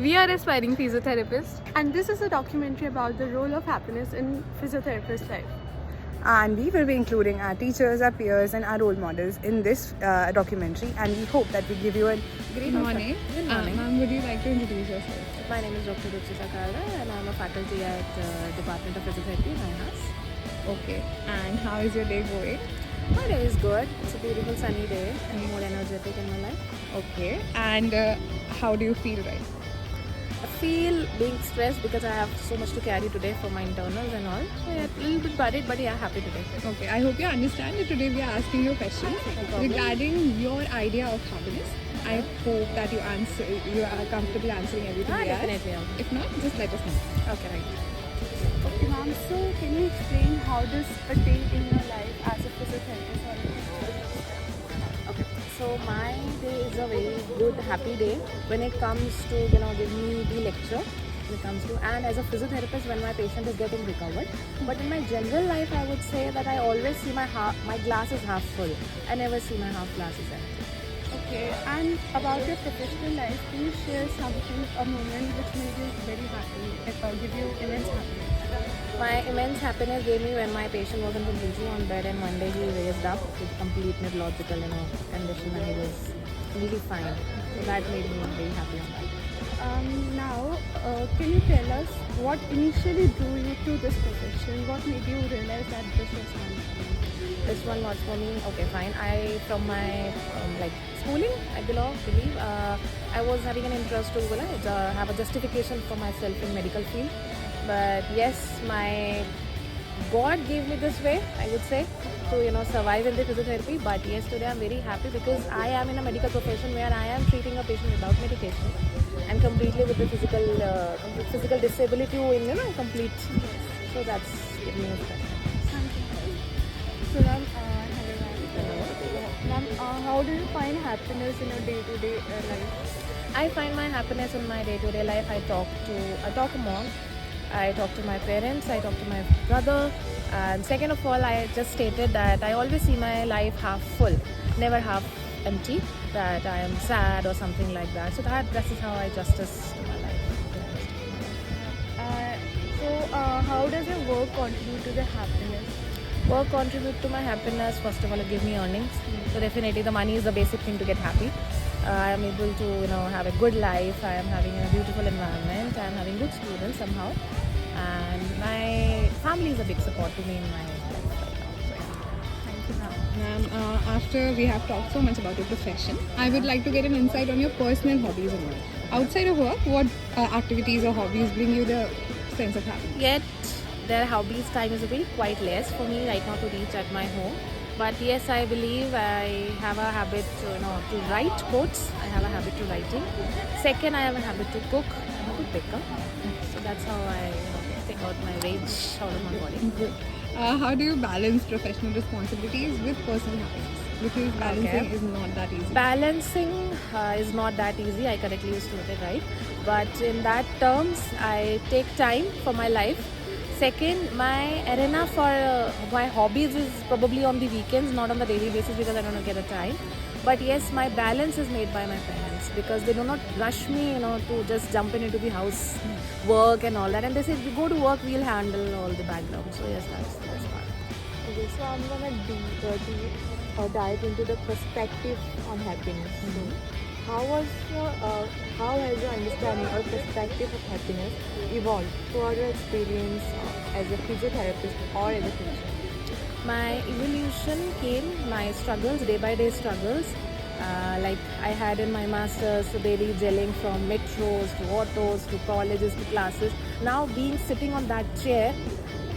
We are aspiring physiotherapists. And this is a documentary about the role of happiness in physiotherapist life. And we will be including our teachers, our peers and our role models in this documentary, and we hope that we give you a great Morning. Good morning. Ma'am, would you like to introduce yourself? My name is Dr. Ruchita Kalra and I'm a faculty at Department of Physiotherapy, NIHAS. Okay. And how is your day going? My day is good. It's a beautiful sunny day and more energetic in my life. Okay. And how do you feel right? I feel being stressed because I have so much to carry today for my internals and all. So yeah, a little bit worried, but yeah, happy today. Okay. I hope you understand that today we are asking you a question regarding your idea of happiness. I hope that you are comfortable answering everything we ask. Definitely. Okay. If not, just let us know. Okay, right. Okay, ma'am. So, can you explain how does a day in your life as a physiotherapist or Okay, so my day is a very good, happy day when it comes to, give me the lecture. When it comes to, and as a physiotherapist, when my patient is getting recovered. But in my general life, I would say that I always see my glass is half full. I never see my half glass is empty. Okay, and about your professional life, can you share something, a moment which made you very happy, give you immense happiness? My immense happiness gave me when my patient wasn't completely on bed and one day he raised up with complete neurological, condition and he was really fine. So that made me very happy on that. Now, can you tell us what initially drew you to this profession? What made you realize that this was one for you? This one was for me. Okay, fine. I from my schooling, I believe I was having an interest to have a justification for myself in medical field. But yes, my God gave me this way, I would say, to survive in the physiotherapy. But yes, today I'm very happy because I am in a medical profession where I am treating a patient without medication and completely with the physical disability in complete. So that's giving me a stress. So, ma'am, hello, ma'am. How do you find happiness in your day-to-day life? I find my happiness in my day-to-day life. I talk more. I talk to my parents. I talk to my brother. And second of all, I just stated that I always see my life half full, never half empty. That I am sad or something like that. So that is how I justice to my life. How does your work contribute to the happiness? Work contribute to my happiness. First of all, it gives me earnings. So definitely the money is the basic thing to get happy. I am able to have a good life. I am having a beautiful environment. I am having good students somehow. And my family is a big support to me in my life right now. So yeah. Thank you, ma'am. Ma'am, after we have talked so much about your profession, I would like to get an insight on your personal hobbies and all. Outside of work, what activities or hobbies bring you the sense of happiness? Yet their hobbies time is very quite less for me right now to reach at my home. But yes, I believe I have a habit to write quotes. I have a habit to writing. Second, I have a habit to cook. I'm a good baker. So that's how I take out my rage out of my body. Good. How do you balance professional responsibilities with personal happiness? Because balancing is not that easy. Balancing is not that easy. I correctly used to it, right? But in that terms, I take time for my life. Second, my arena for my hobbies is probably on the weekends, not on the daily basis because I don't get the time. But yes, my balance is made by my parents because they do not rush me, to just jump into the house work and all that. And they say, if you go to work, we'll handle all the background. So yes, that's the best part. Okay, so I'm gonna dive into the perspective on happiness. So, how has your understanding or perspective of happiness evolved throughout your experience as a physiotherapist or as a teacher? My evolution came, my struggles, day by day struggles, like I had in my masters, so daily gelling from metros to autos to colleges to classes. Now being sitting on that chair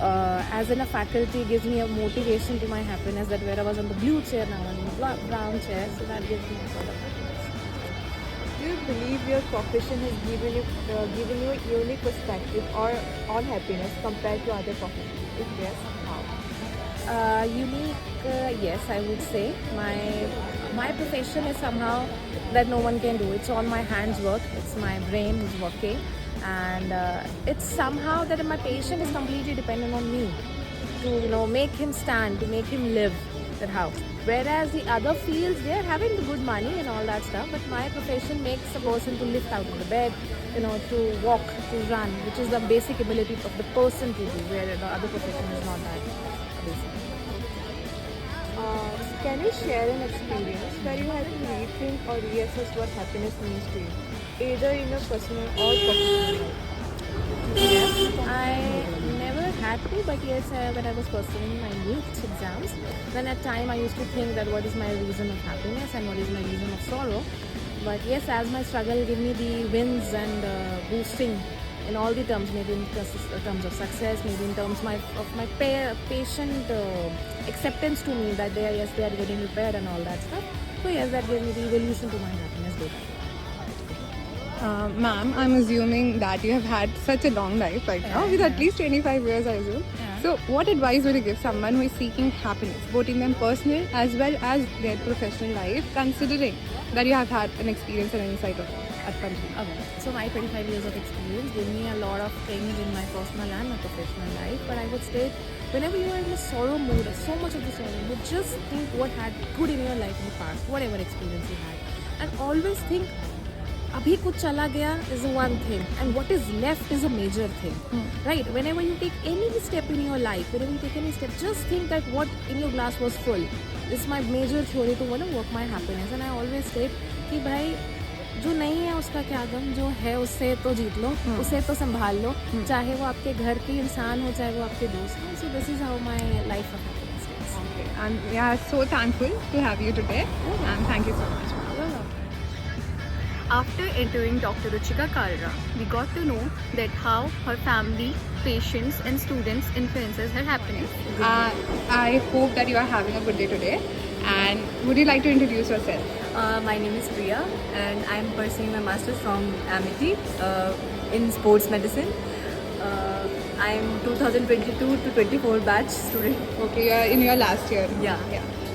as in a faculty gives me a motivation to my happiness that where I was on the blue chair, now I'm on the brown chair, so that gives me a sort of happiness. Do you believe your profession has given you a unique perspective or on happiness compared to other professions? If yes, how? Unique, yes, I would say. My profession is somehow that no one can do. It's on my hands work. It's my brain who's working, and it's somehow that my patient is completely dependent on me to make him stand, to make him live. that how. Whereas the other fields, they are having the good money and all that stuff, but my profession makes a person to lift out of the bed, to walk, to run, which is the basic ability of the person to do, where the other profession is not that basic. Can you share an experience where you had to rethink or reassess what happiness means to you, either in your personal or professional life? Yes, I never had to, but yes, when I was pursuing my NEET exams, then at time I used to think that what is my reason of happiness and what is my reason of sorrow. But yes, as my struggle gave me the wins and boosting in all the terms, maybe in terms of success, maybe in terms of my patient acceptance to me that they are getting repaired and all that stuff. So yes, that gave me the evolution to my happiness day by day. Ma'am, I'm assuming that you have had such a long life right now, with at least 25 years, I assume. So, what advice would you give someone who is seeking happiness, both in their personal as well as their professional life, considering that you have had an experience and insight of at Panjim? Okay. So my 25 years of experience gave me a lot of things in my personal and my professional life. But I would state, whenever you are in a sorrow mood, so much of the sorrow mood, just think what had good in your life in the past, whatever experience you had, and always think, abhi kuch chala gaya is one thing, and what is left is a major thing, right? Whenever you take any step in your life, whenever you take any step, just think that what in your glass was full. This is my major theory to work my happiness. And I always state कि भाई जो नहीं है उसका क्या गम, जो है उससे तो जीत लो, उसे तो संभाल लो, चाहे वो आपके घर के इंसान हो, चाहे वो आपके दोस्त हो. So this is how my life of happiness is. Okay. And we are so thankful to have you today, and thank you so much. After interviewing Dr. Ruchika Kalra, we got to know that how her family, patients and students influences her happiness. I hope that you are having a good day today. And would you like to introduce yourself? My name is Priya and I am pursuing my master's from Amity in sports medicine. I am 2022 to 24 batch student. Okay, you are in your last year. Yeah.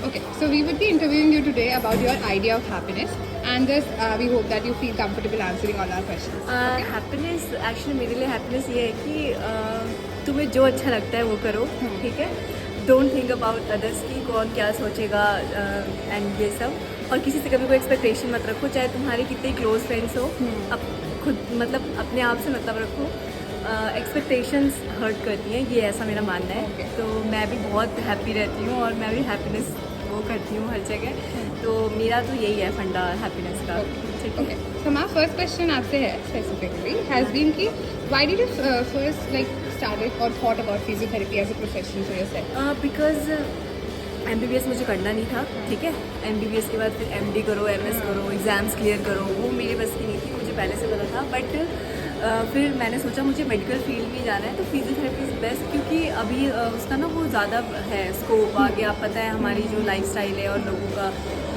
Okay, so we would be interviewing you today about your idea of happiness, and this we hope that you feel comfortable answering all our questions. Happiness actually मेरे लिए happiness ये है कि तुम्हें जो अच्छा लगता है वो करो, ठीक है. डोंट थिंक अबाउट अदर्स की कौन क्या सोचेगा एंड ये सब, और किसी से कभी कोई एक्सपेक्टेशन मत रखो, चाहे तुम्हारे कितने क्लोज फ्रेंड्स हो. अब खुद मतलब अपने आप से मतलब रखो. एक्सपेक्टेशंस हर्ट करती हैं, ये ऐसा मेरा मानना है. तो मैं भी बहुत हैप्पी रहती हूँ और मैं भी हैप्पीनेस वो करती हूँ हर जगह. तो मेरा तो यही है फंडा हैप्पीनेस का. Okay. So my first question आपसे है specifically has been कि why did you first started or thought about physiotherapy as a profession for yourself? Because MBBS मुझे करना नहीं था, ठीक है. MBBS के बाद फिर MD करो, MS करो, एग्ज़ाम्स क्लियर करो, वो मेरे बस की नहीं थी, मुझे पहले से पता था. बट फिर मैंने सोचा मुझे मेडिकल फील्ड में जाना है, तो फिजियोथेरेपी इज़ बेस्ट, क्योंकि अभी उसका ना वो ज़्यादा है स्कोप आगे. आप पता है हमारी जो लाइफस्टाइल है और लोगों का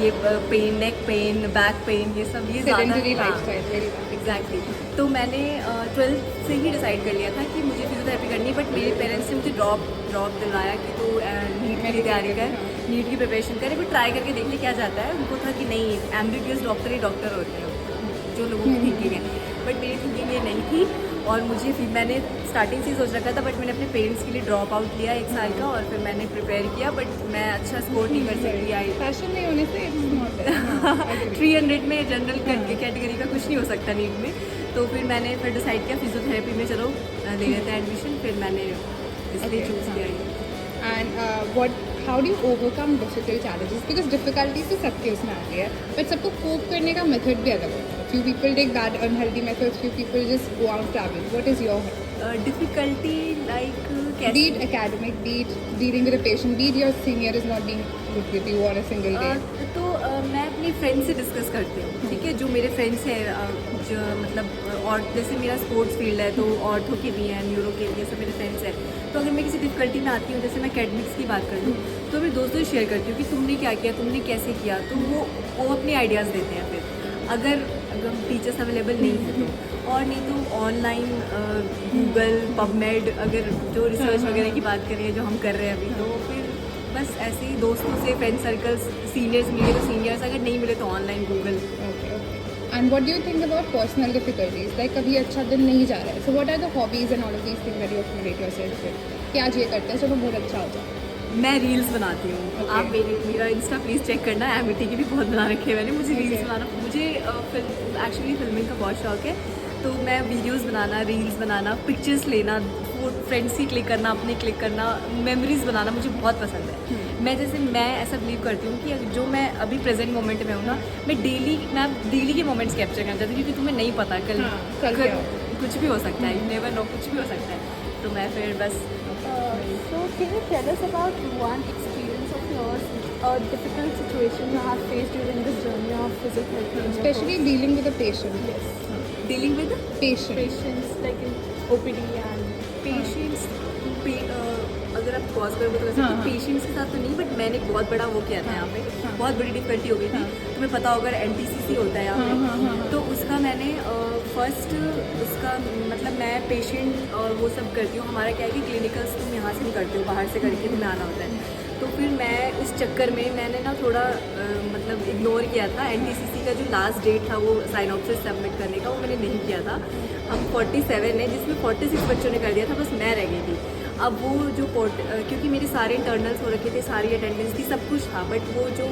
ये pain, neck pain, back pain, ये सब ये ज़्यादा एग्जैक्टली. तो मैंने 12th से ही डिसाइड कर लिया था कि मुझे फिजियोथेरेपी करनी है. बट मेरे पेरेंट्स ने मुझे ड्रॉप दिलवाया कि तो नीट की तैयारी कर, नीट की प्रिपरेशन कर, एक ट्राई करके देख ले क्या जाता है. उनको था कि नहीं MBBS डॉक्टर ही डॉक्टर होते हैं, जो लोगों की थिंकिंग है. बट मेरी थिंकिंग ये नहीं थी, और मुझे फिर मैंने स्टार्टिंग से ही सोच रखा था. बट मैंने अपने पेरेंट्स के लिए ड्रॉप आउट लिया 1 साल का, और फिर मैंने प्रिपेयर किया. बट मैं अच्छा स्कोर नहीं कर सकी. आई पैशन नहीं होने से 300 में जनरल कैटेगरी का कुछ नहीं हो सकता नीट में. तो फिर मैंने डिसाइड किया फिजियोथेरेपी में चलो ले लेते हैं एडमिशन. फिर मैंने इसलिए चूज़ किया. And how do you overcome difficult challenges? Because difficulties तो सबके उसमें आती है, but सबको cope करने का method भी अलग होता है. Few people take bad unhealthy methods, few people just go out travel. What is your difficulty like कैसे? Be it academic, be it dealing with a patient, be it your senior is not being good with you on a single day. तो मैं अपनी friend से discuss करती हूँ, ठीक है. जो मेरे फ्रेंड्स हैं जो मतलब, और जैसे मेरा स्पोर्ट्स फील्ड है तो ऑर्थो के भी हैं, न्यूरो के भी, सब मेरे फ्रेंड्स हैं. तो अगर मैं किसी डिफ़िकल्टी में आती हूँ, जैसे मैं एकेडमिक्स की बात कर लूँ, तो मैं दोस्तों से शेयर करती हूँ कि तुमने क्या किया, तुमने कैसे किया. तो वो अपने आइडियाज़ देते हैं. फिर अगर टीचर्स अवेलेबल नहीं है तो, और नहीं तो ऑनलाइन गूगल, पबमेड, अगर जो रिसर्च वगैरह की बात करें जो हम कर रहे हैं अभी, तो फिर बस ऐसे ही दोस्तों से, फ्रेंड सर्कल्स, सीनियर्स मिले तो सीनियर्स, अगर नहीं मिले तो online Google. Okay. And what do you think about personal difficulties? Like कभी अच्छा दिन नहीं जा रहा है. So what are the hobbies and all of these things that you accommodate yourself with? कि आज ये करते हैं चलो मूड अच्छा हो जाए. मैं रील्स बनाती हूँ, आप मेरा इंस्टा प्लीज़ चेक करना, एमिटी की भी बहुत बना रखे हैं मैंने। मुझे रील्स बनाना, मुझे एक्चुअली फिल्मिंग का बहुत शौक है, तो मैं वीडियोस बनाना, रील्स बनाना, पिक्चर्स लेना, फ्रेंड्स की क्लिक करना, अपनी क्लिक करना, मेमोरीज बनाना मुझे बहुत पसंद है। मैं ऐसा बिलीव करती हूँ कि जो मैं अभी प्रेजेंट मोमेंट में हूँ ना, मैं डेली के मोमेंट्स कैप्चर करना चाहती हूँ, क्योंकि तुम्हें नहीं पता कल कुछ भी हो सकता है, यू नेवर नो, कुछ भी हो सकता है। तो मैं फिर बस So can you tell us about one experience of yours, a difficult situation you have faced during this journey of physiotherapy? in your Especially course? dealing with a patient. Yes. Dealing with Patient. Patients like in OPD and patients. अगर आप pause करोगे तो वैसे patients के साथ तो नहीं, but मैंने एक बहुत बड़ा वो किया था यहाँ पे, बहुत बड़ी डिफिकल्टी हो गई थी। तुम्हें पता होगा NTCC होता है यहाँ पे, तो उसका मैंने फर्स्ट उसका मतलब मैं पेशेंट और वो सब करती हूँ। हमारा क्या है कि क्लिनिकल्स तुम यहाँ से नहीं करते हो, बाहर से करके तुम्हें आना होता है। तो फिर मैं इस चक्कर में मैंने ना थोड़ा मतलब इग्नोर किया था। NTCC का जो लास्ट डेट था वो साइनॉप्सिस सबमिट करने का, वो मैंने नहीं किया था। हम 47 है, जिसमें 46 बच्चों ने कर दिया था, बस मैं रह गई थी। अब वो जो क्योंकि मेरे सारे इंटरनल्स हो रखे थे, सारी अटेंडेंस थी, सब कुछ था, बट वो जो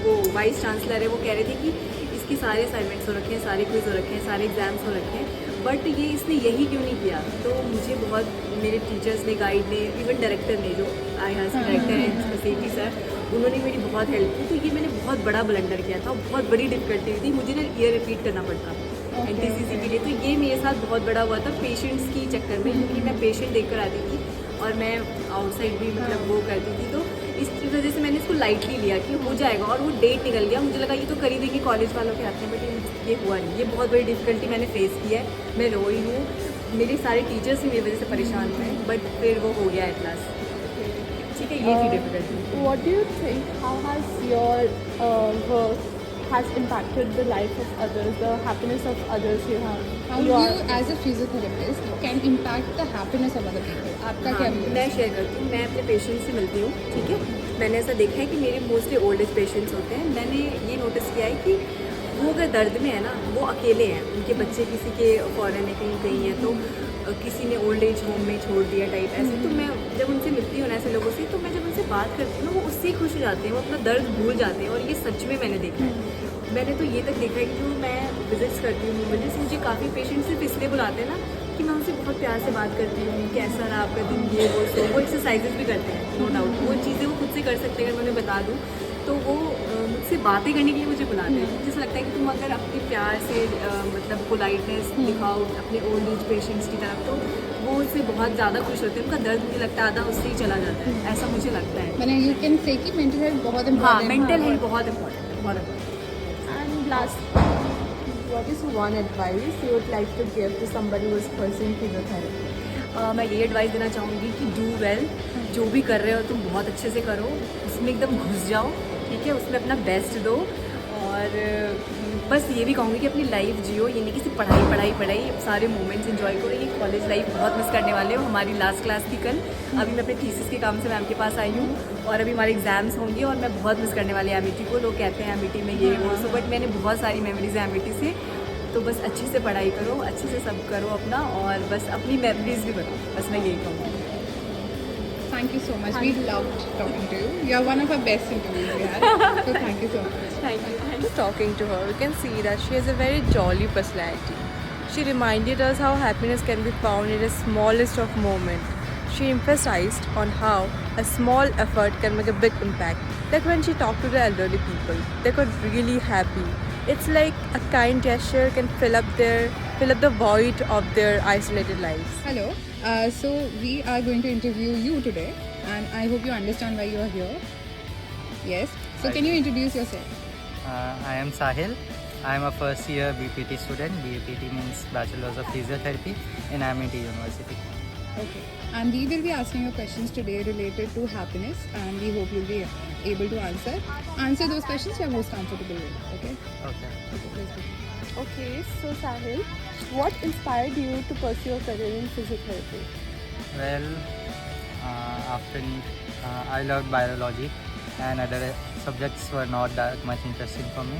वो वाइस चांसलर है वो कह रहे थे कि इसके सारे असाइनमेंट्स हो रखे हैं, सारे क्विज हो रखे हैं, सारे एग्जाम्स हो रखे हैं, बट ये इसने यही क्यों नहीं किया। तो मुझे बहुत मेरे टीचर्स ने, गाइड ने, इवन डायरेक्टर ने, जो IHAS के डायरेक्टर हैं सेठी सर, उन्होंने मेरी बहुत हेल्प की। तो ये मैंने बहुत बड़ा ब्लंडर किया था, बहुत बड़ी डिफिकल्टी थी, मुझे ना ईयर रिपीट करना पड़ता NTCC के लिए। तो ये मेरे साथ बहुत बड़ा हुआ था पेशेंट्स की चक्कर में, क्योंकि मैं पेशेंट देखकर आती थी और मैं आउटसाइड भी मतलब वो करती थी। तो इस वजह से मैंने इसको लाइटली लिया कि हो जाएगा, और वो डेट निकल गया। मुझे लगा ये तो कर ही देंगे कॉलेज वालों के हाथ में, बट ये हुआ नहीं। ये बहुत बड़ी डिफिकल्टी मैंने फेस की है, मैं रोई हूँ, मेरे सारे टीचर्स भी मेरी वजह से परेशान हुए, बट फिर वो हो गया एट लास्ट। ठीक है, ये थी difficulty. what do you think, how has your work has impacted the life of others, the happiness of others you have? How do you, as a physiotherapist, can impact the happiness of other people? आपका क्या view है? मैं share करती हूँ। मैं अपने patient से मिलती हूँ, ठीक है। मैंने ऐसा देखा है कि मेरे मोस्टली ओल्ड एज पेशेंट्स होते हैं। मैंने ये नोटिस किया है कि वो अगर दर्द में है ना, वो अकेले हैं, उनके बच्चे किसी के फॉरेन में कहीं हैं, तो किसी ने ओल्ड एज होम में छोड़ दिया टाइप ऐसे। तो मैं जब उनसे मिलती हूँ ना ऐसे लोगों से, तो मैं जब उनसे बात करती हूँ ना, वो उससे ही खुश हो जाते हैं, वो अपना दर्द भूल जाते हैं। और ये सच में मैंने देखा है। मैंने तो ये तक देखा है कि जो मैं विजिट्स करती हूँ, वजह से मुझे काफ़ी पेशेंट सिर्फ इसलिए बुलाते हैं ना कि मैं उनसे बहुत प्यार से बात करती हूँ, कैसा रहा आपका दिन, ये वो एक्सरसाइजेज भी करते हैं, नो डाउट। वो चीज़ें वो खुद से कर सकते हैं, अगर मैं उन्हें बता दूँ तो वो मुझसे बातें करने के लिए मुझे बुलाते हैं। मुझे ऐसा लगता है कि तुम अगर अपने प्यार से मतलब पोलाइटनेस दिखाओ अपने ओल्ड एज पेशेंट्स की तरफ, तो वो उससे बहुत ज़्यादा खुश होते हैं। उनका दर्द मुझे लगता है आधा उससे ही चला जाता है, ऐसा मुझे लगता है। मैंने you can say कि mental health बहुत हाँ, important है। मेंटल हेल्थ बहुत इंपॉर्टेंट है, बहुत important। And last, What is one advice you would like to give to somebody who is pursuing physiotherapy? मैं ये एडवाइस देना चाहूँगी कि डू वेल, जो भी कर रहे हो तुम बहुत अच्छे से करो, उसमें एकदम घुस जाओ, ठीक है, उसमें अपना बेस्ट दो। और बस ये भी कहूँगी कि अपनी लाइफ जियो, ये नहीं कि सिर्फ पढ़ाई पढ़ाई पढ़ाई, सारे मोमेंट्स एंजॉय करो। ये कॉलेज लाइफ बहुत मिस करने वाले हो। हमारी लास्ट क्लास थी कल, अभी मैं अपने थीसिस के काम से मैम के पास आई हूँ, और अभी हमारे एग्जाम्स होंगे, और मैं बहुत मिस करने वाली एमिटी को। लोग कहते हैं एमिटी में ये वो सो, बट मैंने बहुत सारी मेमोरीज हैं एमिटी से। तो बस अच्छे से पढ़ाई करो, अच्छे से सब करो अपना, और बस अपनी मेमोरीज भी बनाओ, बस मैं यही कहूँगी। Thank you so much. We loved talking to you. You are one of our best interviews we had. So thank you so much. Thank you. Talking to her, we can see that she has a very jolly personality. She reminded us how happiness can be found in the smallest of moments. She emphasized on how a small effort can make a big impact. Like when she talked to the elderly people, they got really happy. It's like a kind gesture can fill up the void of their isolated lives. Hello. So we are going to interview you today, and I hope you understand why you are here. Yes. So Hi. can you introduce yourself? I am Sahil. I am a first year BPT student. BPT means Bachelor's of Physiotherapy in Amity University. Okay. And we will be asking you questions today related to happiness, and we hope you'll be able to answer those questions you are most comfortable with. Okay. Okay. Okay. Let's begin. okay, so Sahil, what inspired you to pursue a career in physiotherapy? Well, after NEET, I loved biology, and other subjects were not that much interesting for me.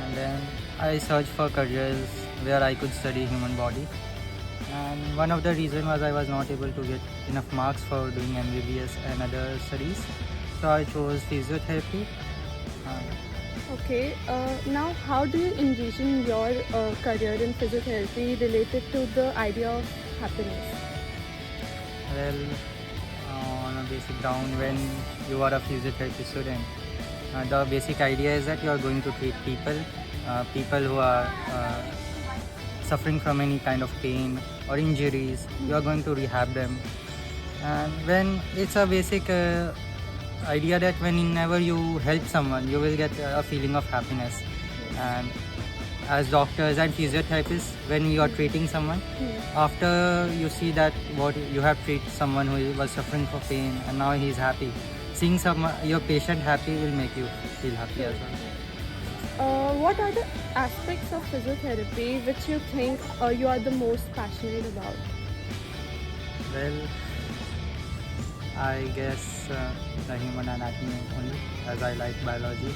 And then I searched for careers where I could study human body. And one of the reason was I was not able to get enough marks for doing MBBS and other studies, so I chose physiotherapy. Okay. Now, how do you envision your career in physiotherapy related to the idea of happiness? Well, on a basic down, when you are a physiotherapy student, the basic idea is that you are going to treat people who are suffering from any kind of pain or injuries. You are going to rehab them. And when it's a basic idea that whenever you help someone, you will get a feeling of happiness. And as doctors and physiotherapists, when you are treating someone, after you see that what you have treated someone who was suffering from pain and now he is happy, seeing your patient happy will make you feel happy as well. What are the aspects of physiotherapy which you think you are the most passionate about? Well, I guess the human anatomy only, as I like biology.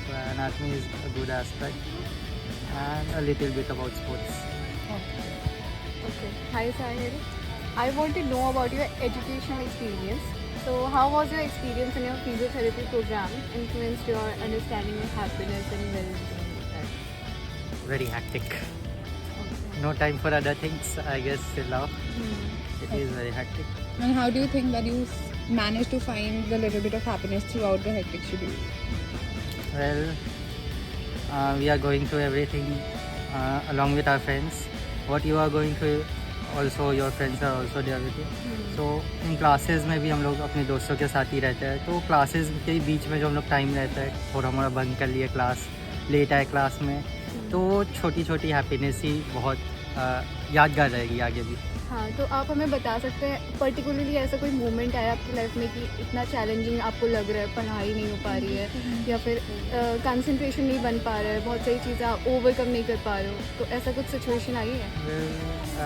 So anatomy is a good aspect, and a little bit about sports. Okay. Hi, Sahil. I want to know about your educational experience. So, how was your experience in your physiotherapy program influenced your understanding of happiness and well-being? Very hectic. No time for other things, I guess, till now. It is very hectic. And how do you think that you managed to find the little bit of happiness throughout the hectic schedule? Well, we are going through everything along with our friends. What you are going through, also your friends are also there with you. So in classes में भी हम लोग अपने दोस्तों के साथ ही रहते हैं. तो classes के बीच में जो हम लोग टाइम रहता है, थोड़ा मोड़ा बंक कर लिए क्लास, लेट आए क्लास में, तो छोटी छोटी हैप्पीनेस ही बहुत यादगार रहेगी आगे भी. हाँ, तो आप हमें बता सकते हैं पर्टिकुलरली ऐसा कोई मोमेंट आया आपकी लाइफ में कि इतना चैलेंजिंग आपको लग रहा है, पढ़ाई नहीं हो पा रही है या फिर कंसंट्रेशन नहीं बन पा रहा है, बहुत सारी चीज़ें आप ओवरकम नहीं कर पा रहे हो, तो ऐसा कुछ सिचुएशन आई है?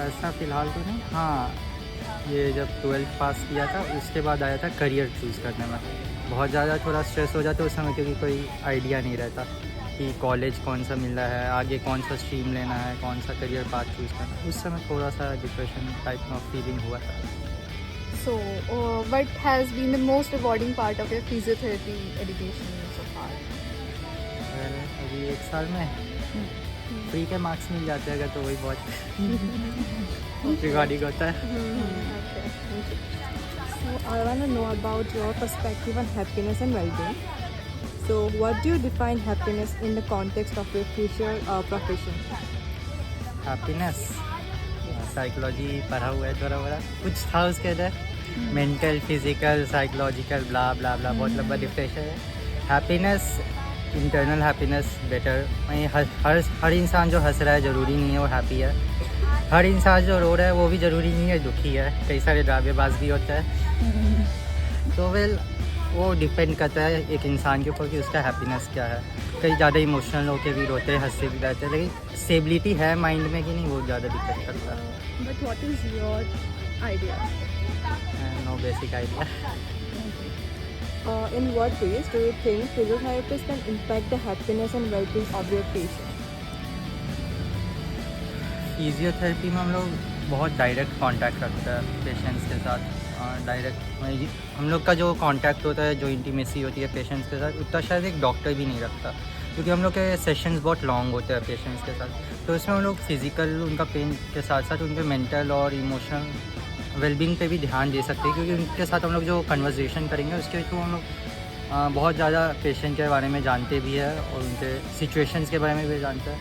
ऐसा फ़िलहाल तो नहीं. हाँ, ये जब 12th पास किया था उसके बाद आया था करियर चूज़ करने में. बहुत ज़्यादा थोड़ा स्ट्रेस हो जाता है उस समय, क्योंकि कोई आइडिया नहीं रहता कि कॉलेज कौन सा मिल रहा है, आगे कौन सा स्ट्रीम लेना है, कौन सा करियर पाथ चूज़ करना है. उस समय थोड़ा सा डिप्रेशन टाइप ऑफ फीलिंग हुआ था. So, what has been the most rewarding part of your physiotherapy education so far? अभी 1 साल में फ्री के मार्क्स मिल जाते हैं अगर, तो वही बहुत रिगार्डिंग होता है. So I want to know about your perspective on happiness and well-being. So what do you define happiness in the context of your future profession? Happiness psychology पढ़ा हुआ है थोड़ा बड़ा, कुछ था उसके अंदर, mental, physical, psychological, blah blah blah, बहुत लंबा डिफिनेशन है. Happiness, internal happiness better. हर इंसान जो हंस रहा है ज़रूरी नहीं है वो हैप्पी है. हर इंसान जो रो रहा है वो भी ज़रूरी नहीं है दुखी है. कई सारे ड्रामेबाज भी होता है. तो वेल वो डिपेंड करता है एक इंसान के ऊपर कि उसका हैप्पीनेस क्या है. कई ज़्यादा इमोशनल होकर भी रोते हैं, हंसते भी रहते हैं, लेकिन स्टेबिलिटी है माइंड में कि नहीं, वो ज़्यादा डिपेंड करता है. But what is your idea? No basic idea. In what ways do you think physiotherapists can impact the happiness and well-being of your patient? Physiotherapy में हम लोग बहुत डायरेक्ट कांटेक्ट रखते हैं पेशेंट्स के साथ. डायरेक्ट हम लोग का जो कांटेक्ट होता है, जो इंटीमेसी होती है पेशेंट्स के साथ, उतना शायद एक डॉक्टर भी नहीं रखता, क्योंकि हम लोग के सेशंस बहुत लॉन्ग होते हैं पेशेंट्स के साथ. तो इसमें हम लोग फिज़िकल उनका पेन के साथ साथ उनके मेंटल और इमोशनल वेलबींग पे भी ध्यान दे सकते हैं, क्योंकि उनके साथ हम लोग जो कन्वर्सेशन करेंगे उसके थ्रू हम लोग बहुत ज़्यादा पेशेंट के बारे में जानते भी है और उनके सिचुएशंस के बारे में भी जानते हैं.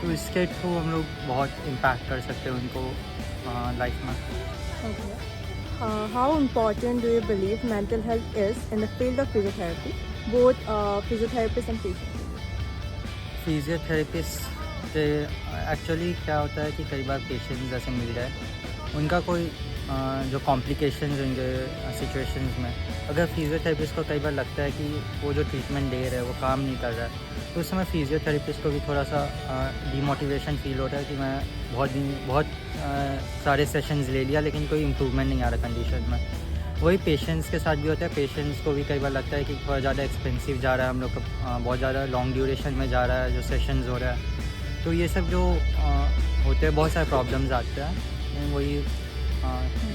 तो इसके थ्रू हम लोग बहुत इम्पैक्ट कर सकते हैं उनको लाइफ में. How important do you believe mental health is in the field of physiotherapy, both physiotherapists and patients? Physiotherapist actually क्या होता है कि कई बार पेशेंट्स जैसे मिल जाए, उनका कोई जो कॉम्प्लिकेशंस होंगे सिचुएशंस में, अगर फिजियोथेरेपिस्ट को कई बार लगता है कि वो जो ट्रीटमेंट दे रहा है वो काम नहीं कर रहा है, तो उस समय फिजियोथेरेपिस्ट को भी थोड़ा सा डीमोटिवेशन फील होता है कि मैं बहुत सारे सेशंस ले लिया लेकिन कोई इम्प्रूवमेंट नहीं आ रहा कंडीशन में. वही पेशेंट्स के साथ भी होता है. पेशेंट्स को भी कई बार लगता है कि थोड़ा ज़्यादा एक्सपेंसिव जा रहा है हम लोग का, बहुत ज़्यादा लॉन्ग ड्यूरेशन में जा रहा है जो सेशंस हो रहा है. तो ये सब जो होते हैं, बहुत सारे प्रॉब्लम्स आते हैं, लेकिन वही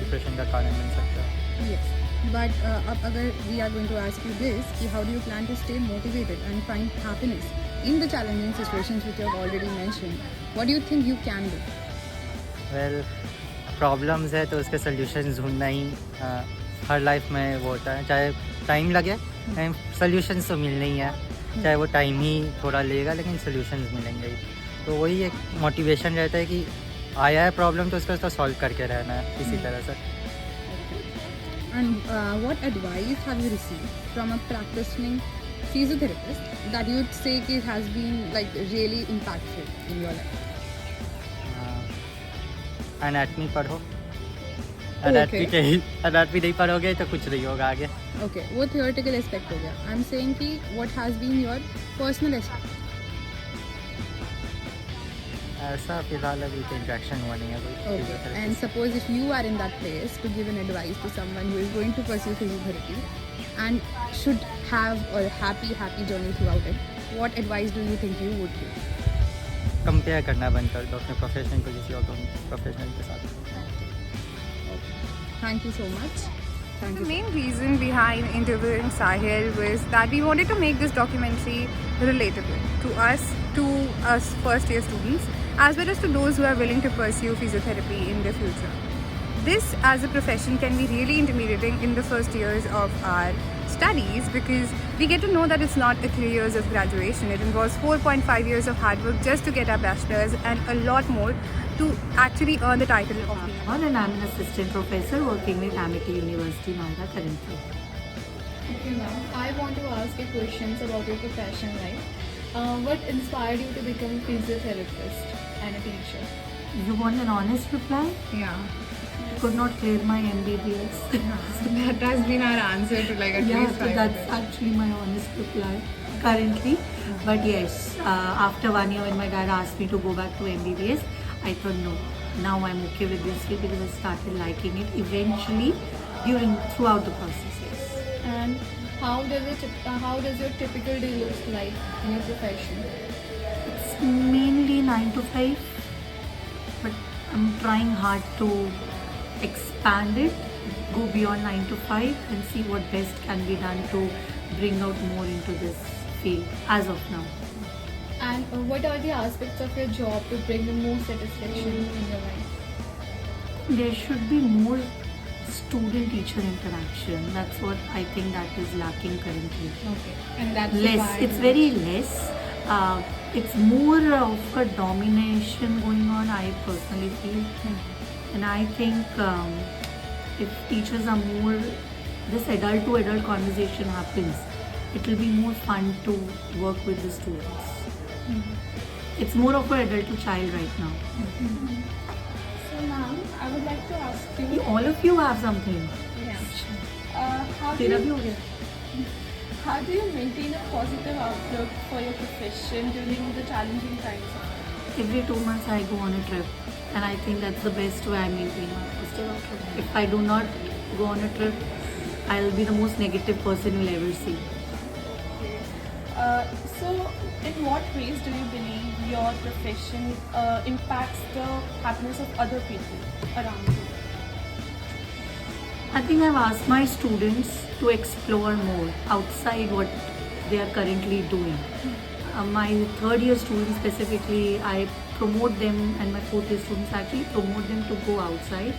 डिप्रेशन का कारण बन सकता है. Yes. But अब अगर we are going to ask you this, कि how do you plan to stay motivated and find happiness in the challenging situations which you have already mentioned? What do you think you can do? Well problems है तो उसके solutions ढूंढना ही हर life में वो होता है, चाहे टाइम लगे लेकिन सल्यूशंस तो मिलने ही है, चाहे वो टाइम ही थोड़ा लेगा लेकिन सल्यूशंस मिलेंगे ही. तो वही एक मोटिवेशन रहता है कि आया है प्रॉब्लम तो उसको तो सॉल्व करके रहना है किसी तरह से. And what advice have you received from a practicing physiotherapist that you would say it has been like really impactful in your life? Anatomy पढ़ो, एनाटमी नहीं पढ़ोगे तो कुछ नहीं होगा आगे. Okay, वो theoretical aspect हो गया. I'm saying कि what has been your personal aspect? ऐसा फिलहाल अभी तो इंट्रैक्शन हुआ नहीं है कोई. Okay, and suppose if you are in that place to give an advice to someone who is going to pursue physiotherapy and should have a happy journey throughout it, what advice do you think you would give? Compare करना बंद कर दो अपने profession को किसी और professional के साथ. Thank you so much. Thank The you. main reason behind interviewing Sahil was that we wanted to make this documentary relatable to us first year students, as well as to those who are willing to pursue physiotherapy in the future. This as a profession can be really intimidating in the first years of our studies, because we get to know that it's not 3 years of graduation. It involves 4.5 years of hard work just to get our bachelor's and a lot more to actually earn the title of And I'm an assistant professor working with Amity University, Noida currently. Okay, ma'am. I want to ask you questions about your professional life. What inspired you to become a physiotherapist and a teacher? You want an honest reply? Yeah. I could not clear my MBBS. That has been our answer to like at Yeah, least so 5 that's years. actually my honest reply currently. But yes, after 1 year when my dad asked me to go back to MBBS, I thought no, now I'm okay with this field because I started liking it eventually throughout the process. Yes. And how does your typical day look like in your profession? It's mainly 9 to 5, but I'm trying hard to expand it, go beyond 9 to 5 and see what best can be done to bring out more into this field as of now. And what are the aspects of your job to bring the most satisfaction in your life? There should be more student-teacher interaction. That's what I think that is lacking currently. Okay. And that's Less. It's very less. It's more of a domination going on, I personally feel. And I think if teachers are more, this adult-to-adult conversation happens, it will be more fun to work with the students. It's more of an adult-to-child right now. So, ma'am, I would like to ask you. All of you have something. Yes. How do तेरा you भी हो गया? How do you maintain a positive outlook for your profession during the challenging times? Every 2 months I go on a trip, and I think that's the best way I maintain my positive outlook. If I do not go on a trip, I'll be the most negative person you'll ever see. So, in what ways do you believe your profession impacts the happiness of other people around you? I think I've asked my students to explore more outside what they are currently doing. My third year students specifically, I promote them, and my fourth year students actually promote them to go outside.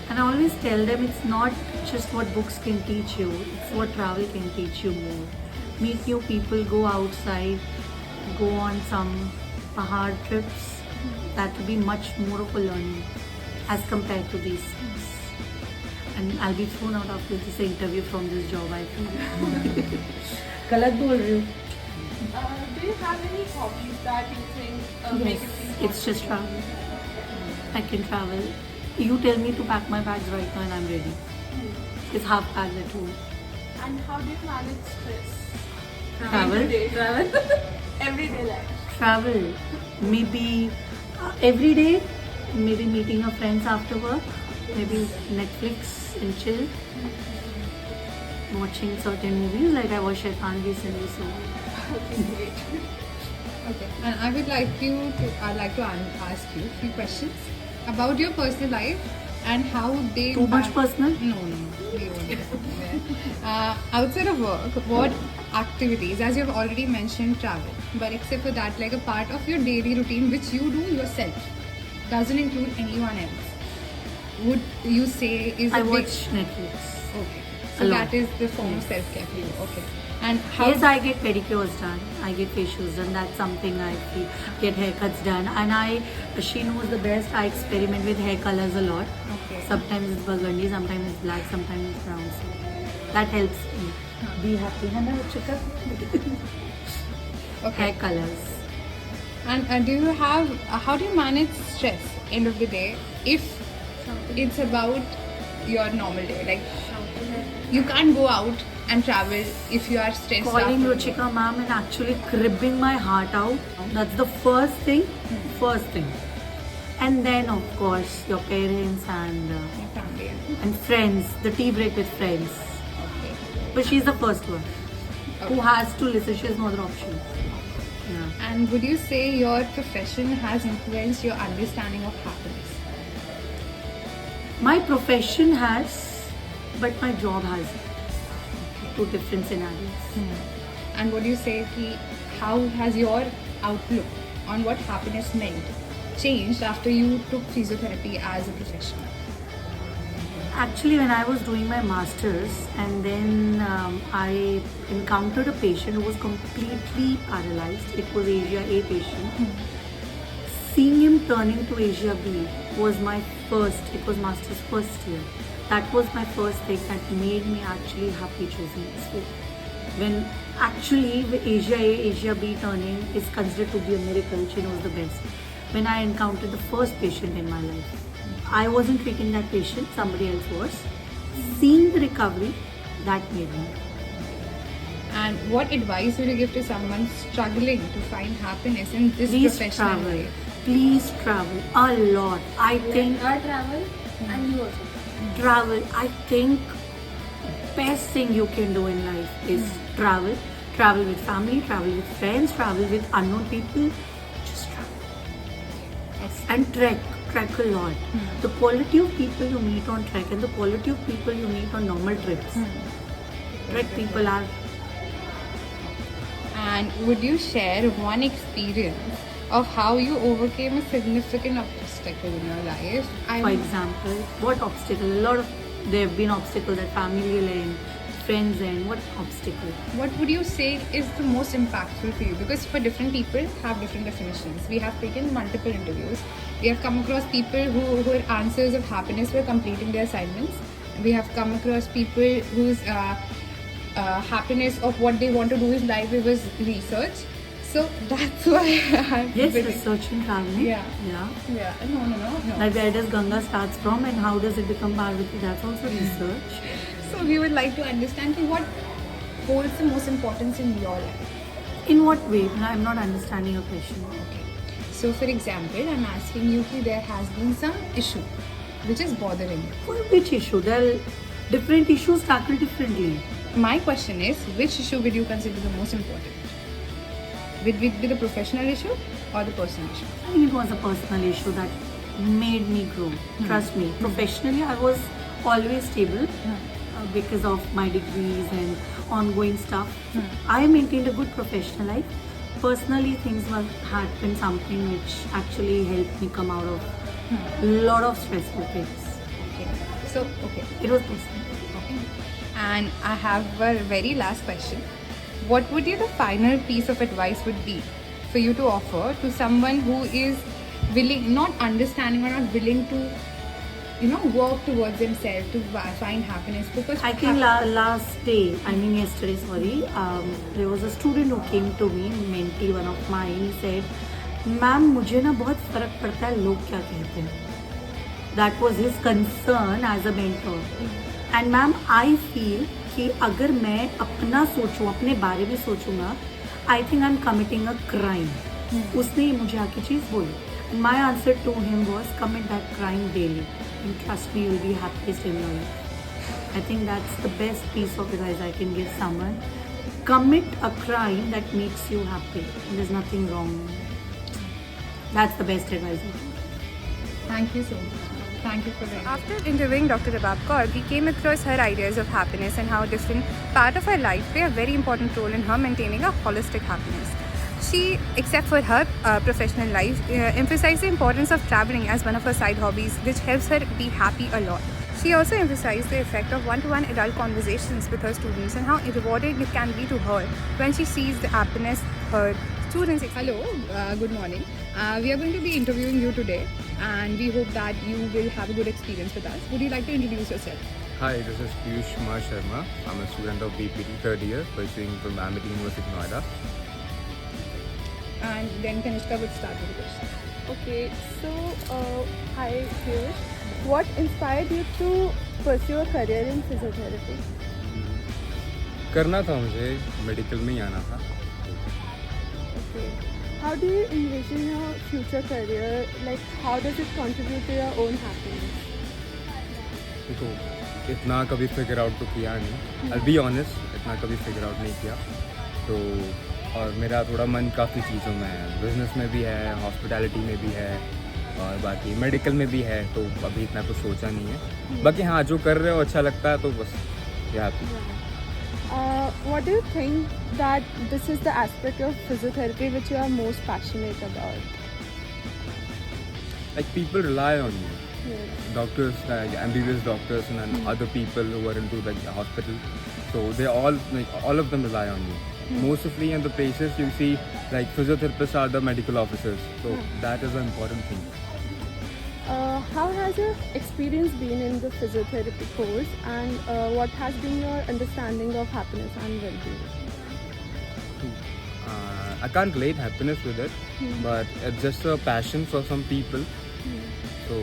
And I always tell them it's not just what books can teach you, it's what travel can teach you more. Meet new people, go outside, go on some pahad trips. That will be much more of a learning as compared to these things. And I'll be thrown out after this interview from this job, I feel. गलत बोल रही हूँ. Do you have any hobbies that you think make it feel It's just travel. I can travel. You tell me to pack my bags right now and I'm ready. It's half packed at home. And how do you manage stress? Travel. Everyday life. Travel. Maybe every day. Maybe meeting your friends after work. Maybe Netflix and chill. Watching certain movies like I watched Shaitan recently. So Okay, great. Okay, and I would like I'd like to ask you a few questions about your personal life and how they. Too much personal? No, we won't get there. Outside of work, what activities, as you've already mentioned, travel, but except for that, like a part of your daily routine which you do yourself, doesn't include anyone else, would you say is I a big. watch Netflix. Okay, so Alone. that is the form of self-care for you. Okay, and how. Yes, I get pedicures done. I get facials done. That's something I feel. Get haircuts done. And she knows the best. I experiment with hair colors a lot. Okay. Sometimes it's burgundy, sometimes it's black, sometimes it's brown. So that helps me be happy. And Okay. hair colors. And do you have, how do you manage stress end of the day if it's about your normal day? Like, you can't go out and travel if you are stressed. Calling after work. Ruchika ma'am and actually cribbing my heart out. That's the first thing. First thing. And then, of course, your parents and Your family. and friends. The tea break with friends. Okay. But she's the first one who Okay. has to listen. She has no other option. Yeah. And would you say your profession has influenced your understanding of happiness? My profession has, but my job has. Two different scenarios. And would you say how has your outlook on what happiness meant changed after you took physiotherapy as a profession? Actually, when I was doing my masters, and then I encountered a patient who was completely paralyzed. It was Asia A patient. Seeing him turning to Asia B was my first. It was master's first year. That was my first thing that made me actually happy choosing this field. When actually with Asia A, Asia B turning is considered to be a miracle. She knows the best. When I encountered the first patient in my life, I wasn't treating that patient, somebody else was. Seeing the recovery, that made me. And what advice would you give to someone struggling to find happiness in this Please professional travel. life? Please travel a lot. I think travel and you also. travel. I think best thing you can do in life is travel. Travel with family, travel with friends, travel with unknown people. Just travel. And trek a lot. The quality of people you meet on trek and the quality of people you meet on normal trips. Trek people are. And would you share one experience of how you overcame a significant obstacle in your life? For example, what obstacle? There have been obstacles at family end, friends end. What obstacle? What would you say is the most impactful for you? Because for different people have different definitions. We have taken multiple interviews. We have come across people who are answers of happiness were completing their assignments. We have come across people whose happiness of what they want to do in life it was research. So that's why I'm Yes, very- research and traveling. Yeah. Yeah. Yeah, no. Like where does Ganga starts from and how does it become Parvati? That's also research. So we would like to understand what holds the most importance in your life. In what way? I'm not understanding your question. Okay. So for example, I'm asking you that there has been some issue which is bothering you. For which issue? There are different issues tackled differently. My question is, which issue would you consider the most important? Would it be the professional issue or the personal issue? I think it was a personal issue that made me grow. Trust me. Professionally, I was always stable because of my degrees and ongoing stuff. I maintained a good professional life. Personally, things had been something which actually helped me come out of a lot of stressful things. Okay. So, okay. It was personal. Okay. And I have a very last question. What would be the final piece of advice would be for you to offer to someone who is willing, not understanding or not willing to, work towards themselves to find happiness? Because I think yesterday, there was a student who came to me, mentee, one of mine. He said, "Ma'am, मुझे ना बहुत फर्क पड़ता है लोग क्या कहते हैं." That was his concern as a mentor. And ma'am, I feel कि अगर मैं अपना सोचूं, अपने बारे में सोचूंगा, I think I'm committing a crime. उसने मुझे आके चीज़ बोली. And my answer to him was, commit that crime daily. And trust me, you'll be happiest in your life. I think that's the best piece of advice I can give someone. commit a crime that makes you happy. There's nothing wrong. That's the best advice I can give. Thank you so much. Thank you for that. After interviewing Dr. Rabab Kaur, we came across her ideas of happiness and how different part of her life play a very important role in her maintaining a holistic happiness. She, except for her professional life, emphasized the importance of traveling as one of her side hobbies, which helps her be happy a lot. She also emphasized the effect of one-to-one adult conversations with her students and how rewarding it can be to her when she sees the happiness her students experience. Hello, good morning. We are going to be interviewing you today, and we hope that you will have a good experience with us. Would you like to introduce yourself? Hi, this is Piyush Kumar Sharma. I'm a student of BPT third year, pursuing from Amity University, Noida. And then Kanishka would start with the question. Okay, so hi Piyush. What inspired you to pursue a career in physiotherapy? करना था मुझे medical में ही आना था. Okay. How do you envision your future career? Like, how does it contribute to your own happiness? तो इतना कभी figure out तो किया नहीं. I'll be honest, इतना कभी फिगर आउट नहीं किया. तो और मेरा थोड़ा मन काफ़ी चीज़ों में है. बिजनेस में भी है, हॉस्पिटैलिटी में भी है, और बाकी मेडिकल में भी है. तो अभी इतना कुछ सोचा नहीं है. बाकी हाँ, जो कर रहे हो अच्छा लगता है तो बस happy. What do you think that this is the aspect of physiotherapy which you are most passionate about? Like people rely on you. Yes. Doctors, MBBS doctors and other people who are into the hospital. So they all of them rely on you. Mostly in the places you see like physiotherapists are the medical officers. So that is an important thing. How has your experience been in the physiotherapy course, and what has been your understanding of happiness and well-being? I can't relate happiness with it, but it's just a passion for some people. So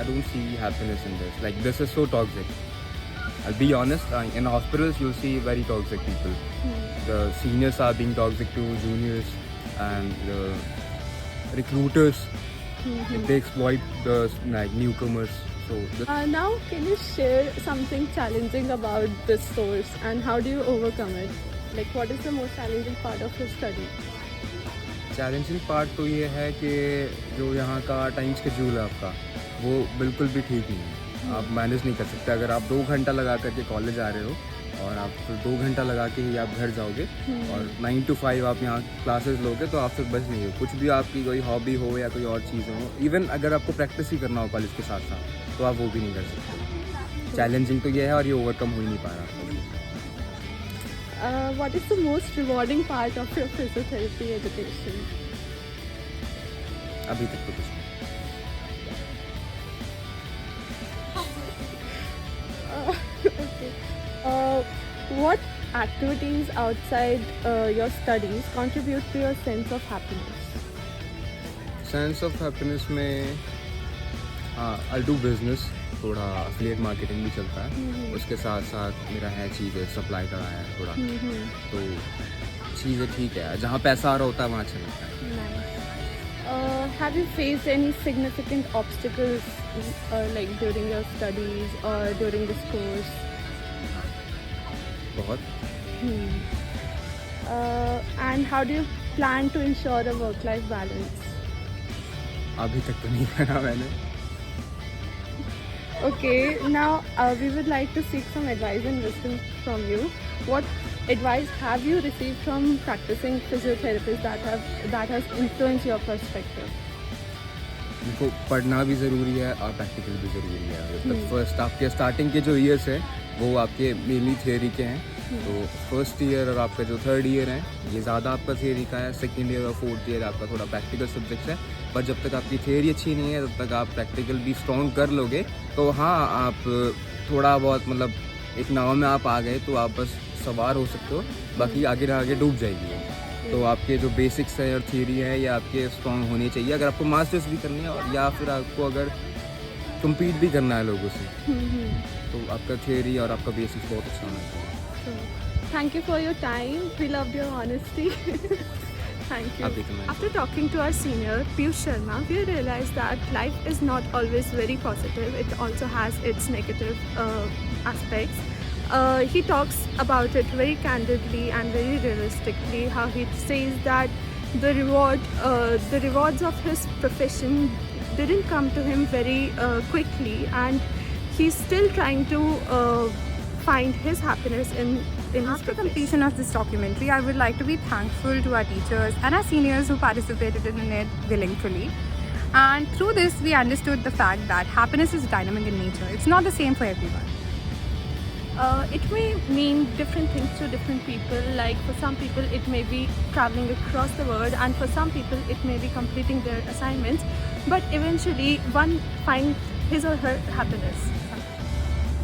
I don't see happiness in this. Like this is so toxic. I'll be honest, in hospitals you'll see very toxic people. The seniors are being toxic to juniors, and the recruiters, they exploit the newcomers. So now, can you share something challenging about this course, and how do you overcome it? Like, what is the most challenging part of your study? Challenging part तो ये है कि जो यहाँ का time schedule है आपका, वो बिल्कुल भी ठीक नहीं है. आप मैनेज नहीं कर सकते. अगर आप 2 घंटा लगा करके कॉलेज आ रहे हो और आप फिर 2 घंटा लगा के ही आप घर जाओगे और 9 to 5 आप यहाँ क्लासेस लोगे, तो आप फिर बच नहीं हो. कुछ भी आपकी कोई हॉबी हो या कोई और चीज़ हो, इवन अगर आपको प्रैक्टिस ही करना हो कॉलेज के साथ साथ, तो आप वो भी नहीं कर सकते. चैलेंजिंग तो ये है, और ये ओवरकम हो ही नहीं पा रहा. What is the most rewarding part of your physiotherapy education? अभी तक तो कुछ नहीं. Okay. What activities outside your studies contribute to your sense of happiness? Sense of happiness में आई डू बिजनेस, थोड़ा एफिलिएट मार्केटिंग भी चलता है. उसके साथ साथ मेरा है चीज़ें सप्लाई का है थोड़ा. तो चीज़ें ठीक है, जहाँ पैसा आ रहा होता है वहाँ अच्छा लगता है. Have you faced any significant obstacles like during your studies or during this course? बहुत. And how do you plan to ensure a work-life balance? अभी तक तो नहीं करा मैंने. Okay, now we would like to seek some advice and wisdom from you. What advice have you received from practicing physiotherapists that has influenced your perspective? देखो, पढ़ना भी ज़रूरी है और प्रैक्टिकल भी ज़रूरी है. मतलब फर्स्ट आपके स्टार्टिंग के जो ईयर्स हैं वो आपके मेनली थियोरी के हैं. तो फर्स्ट ईयर और आपका जो थर्ड ईयर है ये ज़्यादा आपका थियोरी का है. सेकेंड ईयर और फोर्थ ईयर आपका थोड़ा प्रैक्टिकल सब्जेक्ट्स है. पर जब तक आपकी थियोरी अच्छी नहीं है तब तक आप प्रैक्टिकल भी स्ट्रॉन्ग कर लोगे तो हाँ, आप थोड़ा बहुत मतलब एक नाव में आप आ गए तो आप बस सवार हो सकते हो. बाकी आगे आगे डूब जाएगी. तो आपके जो बेसिक्स है और थियोरी है ये आपके स्ट्रॉन्ग होनी चाहिए अगर आपको मास्टर्स भी करनी है, और या फिर आपको अगर कम्पीट भी करना है लोगों से, तो आपका थियोरी और आपका बेसिक्स बहुत अच्छा होना चाहिए. Thank you for your time. We loved your honesty. Thank you. After talking to our senior, Piyush Sharma, we realized that life is not always very positive. It also has its negative aspects. he talks about it very candidly and very realistically. How he says that the rewards of his profession didn't come to him very quickly, and he's still trying to find his happiness in his After profession. completion of this documentary, I would like to be thankful to our teachers and our seniors who participated in it willingly. And through this, we understood the fact that happiness is dynamic in nature. It's not the same for everyone. It may mean different things to different people. Like for some people it may be traveling across the world, and for some people it may be completing their assignments, but eventually one finds his or her happiness.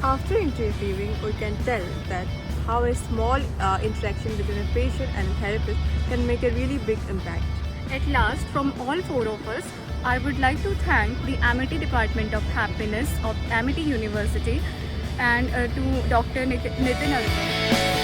After interviewing, we can tell that how a small interaction between a patient and a therapist can make a really big impact. At last, from all four of us, I would like to thank the Amity Department of Happiness of Amity University and to Dr. Nitin Alwar.